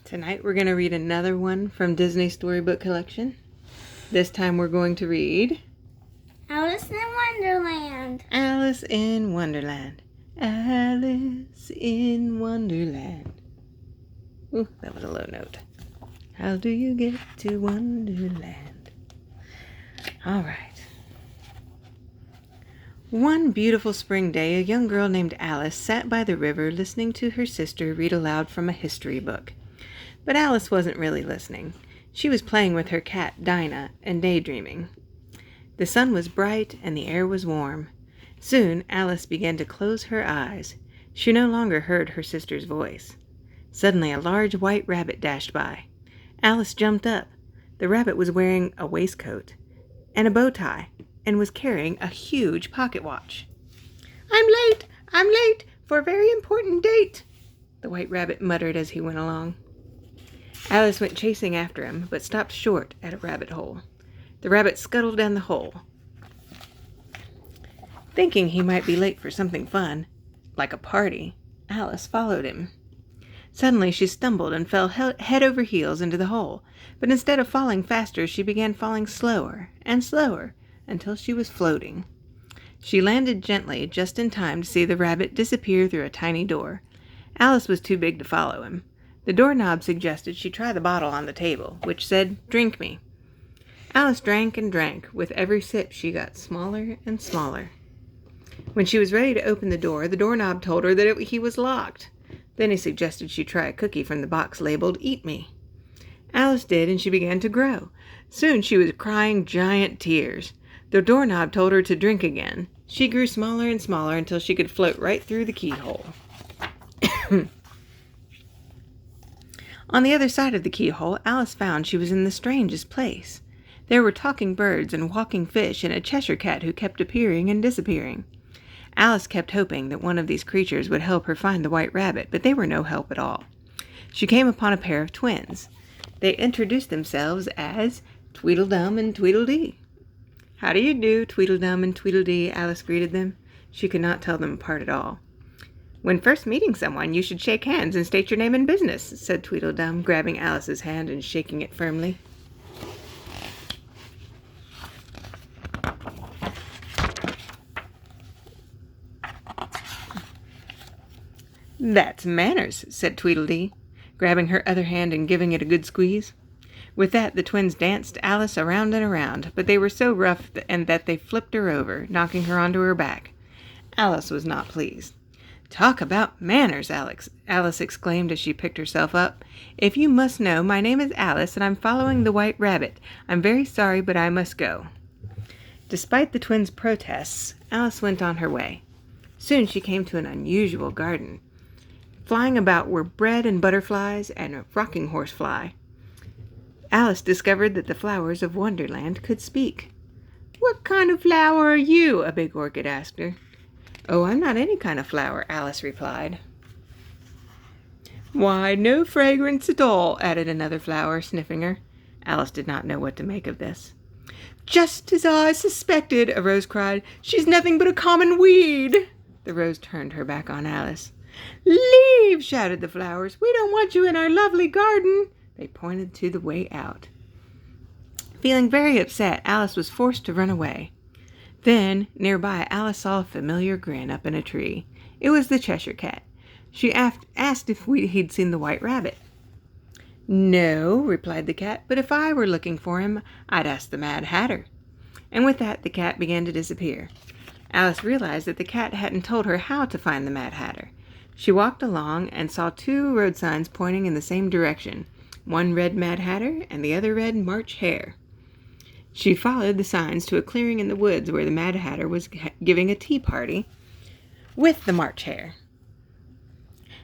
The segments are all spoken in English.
Tonight we're going to read another one from Disney's Storybook collection. This time we're going to read Alice in Wonderland. Alice in Wonderland. Alice in Wonderland. Ooh, that was a low note. How do you get to Wonderland? All right. One beautiful spring day, a young girl named Alice sat by the river listening to her sister read aloud from a history book. But Alice wasn't really listening. She was playing with her cat, Dinah, and daydreaming. The sun was bright and the air was warm. Soon, Alice began to close her eyes. She no longer heard her sister's voice. Suddenly, a large white rabbit dashed by. Alice jumped up. The rabbit was wearing a waistcoat and a bow tie and was carrying a huge pocket watch. I'm late for a very important date," the white rabbit muttered as he went along. Alice went chasing after him, but stopped short at a rabbit hole. The rabbit scuttled down the hole. Thinking he might be late for something fun, like a party, Alice followed him. Suddenly she stumbled and fell head over heels into the hole, but instead of falling faster, she began falling slower and slower until she was floating. She landed gently just in time to see the rabbit disappear through a tiny door. Alice was too big to follow him. The doorknob suggested she try the bottle on the table, which said, "Drink me." Alice drank and drank. With every sip, she got smaller and smaller. When she was ready to open the doorknob told her that he was locked. Then he suggested she try a cookie from the box labeled, "Eat Me." Alice did, and she began to grow. Soon she was crying giant tears. The doorknob told her to drink again. She grew smaller and smaller until she could float right through the keyhole. On the other side of the keyhole, Alice found she was in the strangest place. There were talking birds and walking fish and a Cheshire cat who kept appearing and disappearing. Alice kept hoping that one of these creatures would help her find the white rabbit, but they were no help at all. She came upon a pair of twins. They introduced themselves as Tweedledum and Tweedledee. "How do you do, Tweedledum and Tweedledee?" Alice greeted them. She could not tell them apart at all. "When first meeting someone, you should shake hands and state your name and business," said Tweedledum, grabbing Alice's hand and shaking it firmly. "That's manners," said Tweedledee, grabbing her other hand and giving it a good squeeze. With that, the twins danced Alice around and around, but they were so rough that they flipped her over, knocking her onto her back. Alice was not pleased. "Talk about manners," Alice exclaimed as she picked herself up. "If you must know, my name is Alice, and I'm following the white rabbit. I'm very sorry, but I must go." Despite the twins' protests, Alice went on her way. Soon she came to an unusual garden. Flying about were bread and butterflies and a rocking horse fly. Alice discovered that the flowers of Wonderland could speak. "What kind of flower are you?" a big orchid asked her. "Oh, I'm not any kind of flower," Alice replied. "Why, no fragrance at all," added another flower, sniffing her. Alice did not know what to make of this. "Just as I suspected," a rose cried. "She's nothing but a common weed." The rose turned her back on Alice. "Leave!" shouted the flowers. "We don't want you in our lovely garden." They pointed to the way out. Feeling very upset, Alice was forced to run away. Then, nearby, Alice saw a familiar grin up in a tree. It was the Cheshire cat. She asked if he'd seen the white rabbit. "No," replied the cat, "but if I were looking for him, I'd ask the Mad Hatter." And with that, the cat began to disappear. Alice realized that the cat hadn't told her how to find the Mad Hatter. She walked along and saw two road signs pointing in the same direction. One read Mad Hatter and the other read March Hare. She followed the signs to a clearing in the woods where the Mad Hatter was giving a tea party with the March Hare.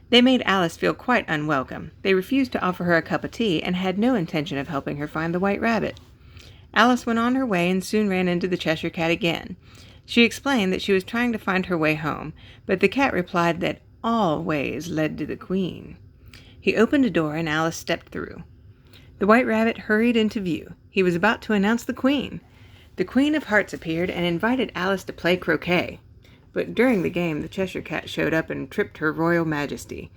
They made Alice feel quite unwelcome. They refused to offer her a cup of tea and had no intention of helping her find the white rabbit. Alice went on her way and soon ran into the Cheshire cat again. She explained that she was trying to find her way home, but the cat replied that all ways led to the Queen. He opened a door and Alice stepped through. The white rabbit hurried into view. He was about to announce the Queen. The Queen of Hearts appeared and invited Alice to play croquet. But during the game, the Cheshire cat showed up and tripped her royal majesty.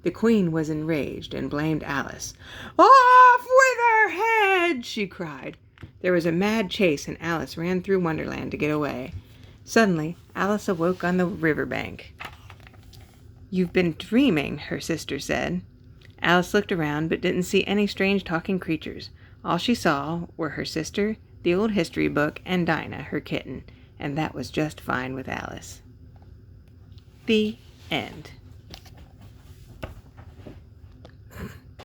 The queen was enraged and blamed Alice. "Off with her head!" she cried. There was a mad chase, and Alice ran through Wonderland to get away. Suddenly, Alice awoke on the riverbank. "You've been dreaming," her sister said. Alice looked around but didn't see any strange talking creatures. All she saw were her sister, the old history book, and Dinah, her kitten, and that was just fine with Alice. The end.